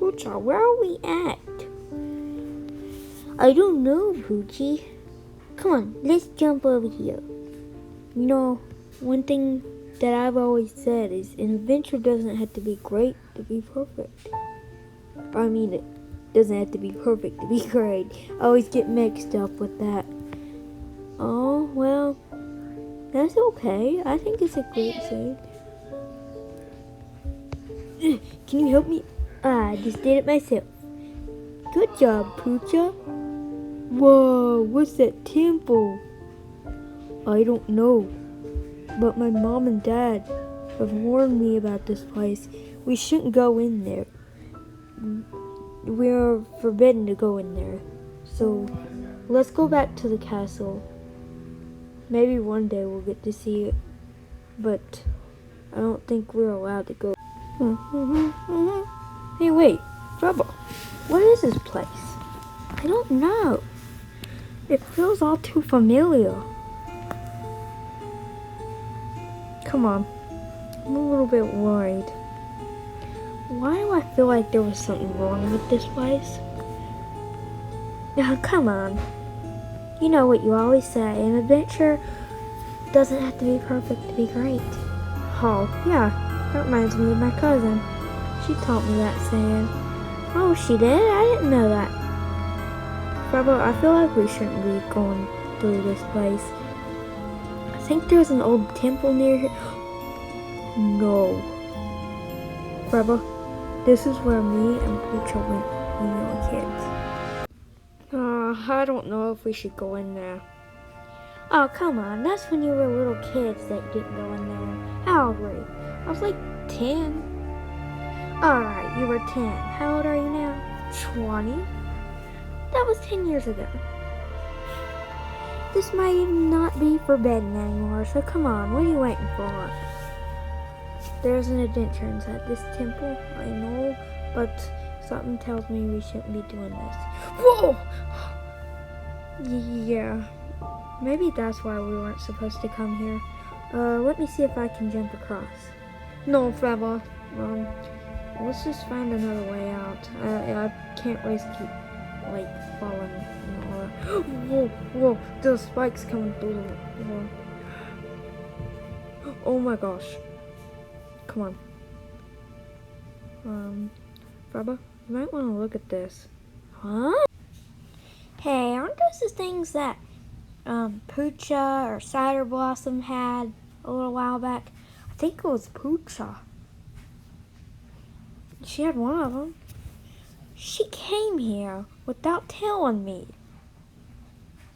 Poochy, where are we at? I don't know, Poochy. Come on, let's jump over here. You know, one thing that I've always said is an adventure doesn't have to be great to be perfect. I mean, it doesn't have to be perfect to be great. I always get mixed up with that. Oh, well, that's okay. I think it's a great scene. Can you help me? I just did it myself. Good job, Poochy. Whoa, what's that temple? I don't know, but my mom and dad have warned me about this place. We shouldn't go in there. We're forbidden to go in there. So, let's go back to the castle. Maybe one day we'll get to see it, but I don't think we're allowed to go. Hey, wait, Trouble. What is this place? I don't know. It feels all too familiar. Come on, I'm a little bit worried. Why do I feel like there was something wrong with this place? Now, come on. You know what you always say, an adventure doesn't have to be perfect to be great. Oh, yeah, that reminds me of my cousin. She taught me that saying. Oh, she did? I didn't know that. Bravo, I feel like we shouldn't be going through this place. I think there's an old temple near here. No. Bravo, this is where me and Poochy went when we were kids. I don't know if we should go in there. Oh, come on. That's when you were little kids that didn't go in there. How old were you? I was like 10. Alright, you were 10. How old are you now? 20? That was 10 years ago. This might not be forbidden anymore, so come on. What are you waiting for? There's an adventure inside this temple, I know, but something tells me we shouldn't be doing this. Whoa! Yeah, maybe that's why we weren't supposed to come here. Let me see if I can jump across. No, Feva. Let's just find another way out. I can't risk keep, falling. Whoa, whoa, there's spikes coming through the wall. Oh my gosh. Come on. Feba, you might want to look at this. Huh? Hey, aren't those the things that Poochy or Cider Blossom had a little while back? I think it was Poochy. She had one of them. She came here without telling me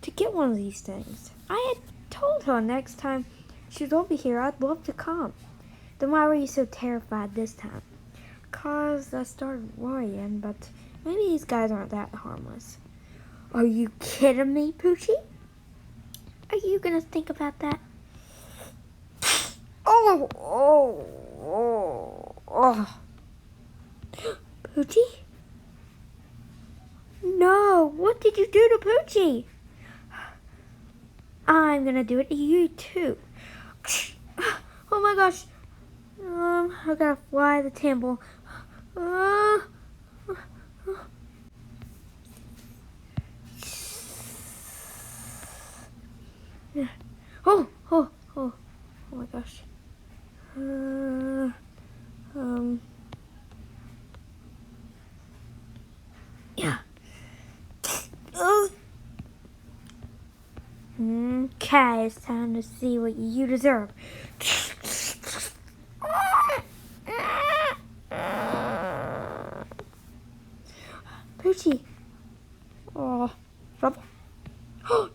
to get one of these things. I had told her next time she was over here I'd love to come. Then why were you so terrified this time? 'Cause I started worrying, but maybe these guys aren't that harmless. Are you kidding me, Poochy? Are you gonna think about that? Oh. Poochy? No, what did you do to Poochy? I'm gonna do it to you too. Oh my gosh. I gotta fly the temple. Oh my gosh. Yeah. Okay, it's time to see what you deserve. Poochy. Oh, Trouble.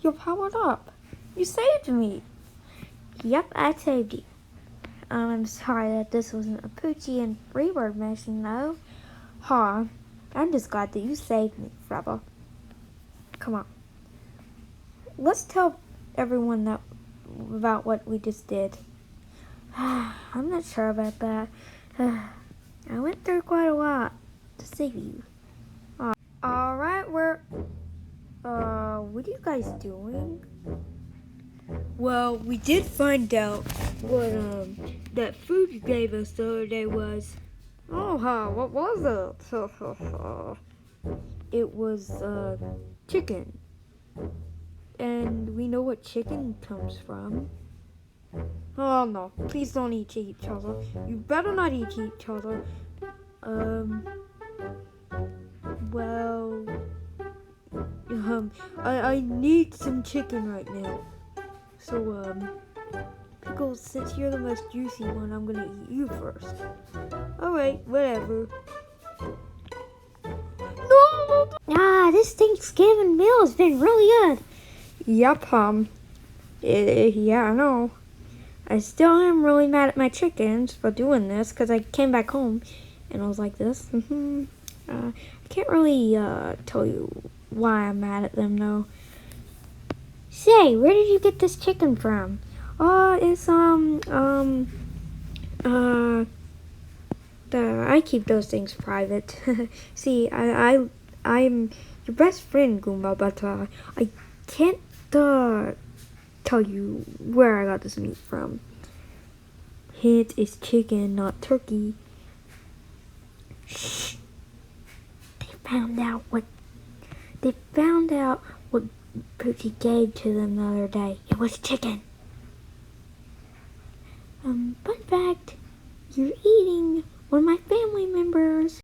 You're powered up. You saved me. Yep, I saved you. I'm sorry that this wasn't a Poochy and Free Bird mission, though. I'm just glad that you saved me, Trouble. Come on. Let's tell everyone about what we just did. I'm not sure about that. I went through quite a lot to save you. Alright, what are you guys doing? Well, we did find out what that food you gave us the other day was. Oh, what was it? It was, chicken. And we know what chicken comes from. Oh, no. Please don't eat each other. You better not eat each other. Well... I need some chicken right now. So, Pickles, since you're the most juicy one, I'm gonna eat you first. Alright, whatever. No! This Thanksgiving meal has been really good. Yep, yeah, I know. I still am really mad at my chickens for doing this, because I came back home and I was like this. I can't really, tell you why I'm mad at them, though. Say, where did you get this chicken from? It's, I keep those things private. See, I'm your best friend, Goomba, but, I can't, tell you where I got this meat from. Hint is chicken, not turkey. Shh. They found out what Poochy gave to them the other day. It was chicken. Fun fact, you're eating one of my family members.